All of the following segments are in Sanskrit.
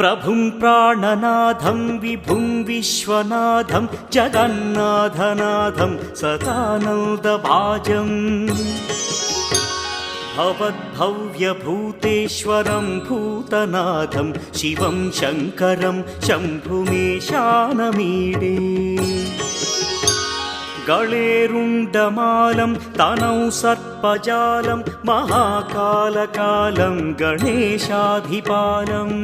प्रभुं प्राणनाथं विभुं विश्वनाथं जगन्नाथनाथं सदानन्दभाजम् भवद्भव्यभूतेश्वरं भूतनाथं शिवं शङ्करं शम्भुमीशानमीडे गळेरुण्डमालं तनौ सर्पजालं महाकालकालं गणेशाधिपालम्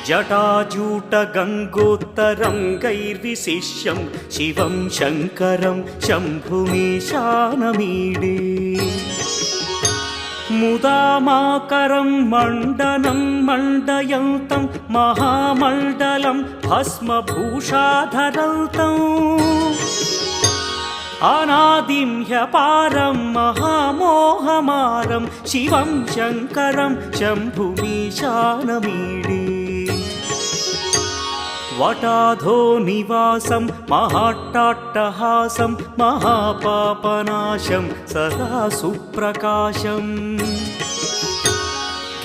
जटाजूटगङ्गोत्तरं गैर्विशिष्यं शिवं शङ्करं शम्भुमीशानमीडे मुदामाकरं मण्डनं मण्डयन्तं महामण्डलं भस्मभूषाधरन्तम् अनादिं ह्यपारं महामोहमारं शिवं शङ्करं शम्भुमीशानमीडे वटाधो निवासं महाट्टाट्टहासं महापापनाशं सदा सुप्रकाशम्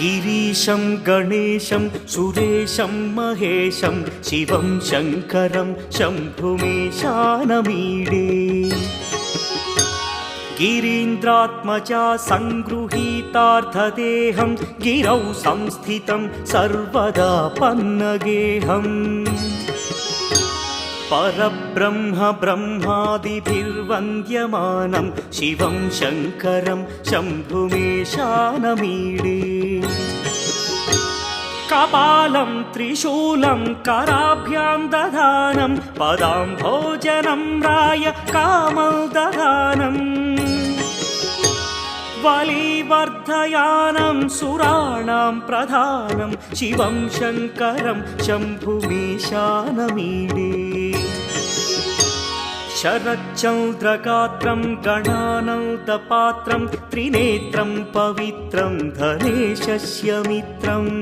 गिरीशं गणेशं सुरेशं महेशं शिवं शङ्करं शम्भुमीशानमीडे गिरीन्द्रात्मजा सङ्गृहीतार्थदेहं गिरौ संस्थितं सर्वदा पन्नगेहम् परब्रह्म ब्रह्मादिभिर्वन्द्यमानं शिवं शङ्करं शम्भुमीशानमीडे कपालं त्रिशूलं कराभ्यां दधानं पदाम्भोजनं राय कामदधानम् बलिवर्धयानं सुराणां प्रधानं शिवं शङ्करं शम्भुमीशानमीडे शरच्चन्द्रगात्रं गणानन्दपात्रं त्रिनेत्रं पवित्रं धनेशस्य मित्रम्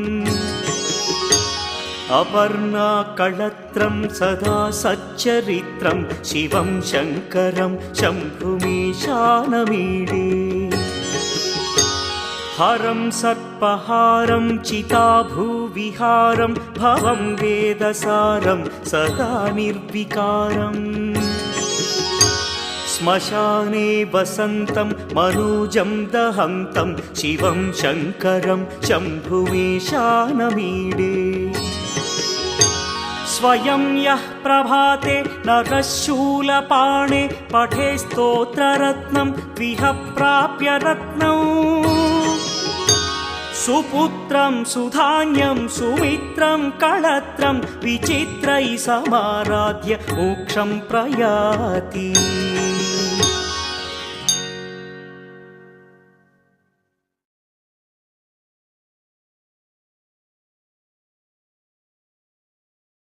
अपर्णाकळत्रं सदा सच्चरित्रं शिवं शङ्करं शम्भुमीशानमीडे हरं सर्पहारं चिताभूविहारं भवं वेदसारं सदा निर्विकारम् श्मशाने वसन्तं मनोजं दहन्तं शिवं शङ्करं शम्भुमीशानमीडे स्वयं यः प्रभाते नरः शूलपाणे पठे स्तोत्ररत्नं द्विह प्राप्य रत्नम् सुपुत्रं सुधान्यं सुमित्रं कळत्रं विचित्रैः समाराध्य मोक्षं प्रयाति।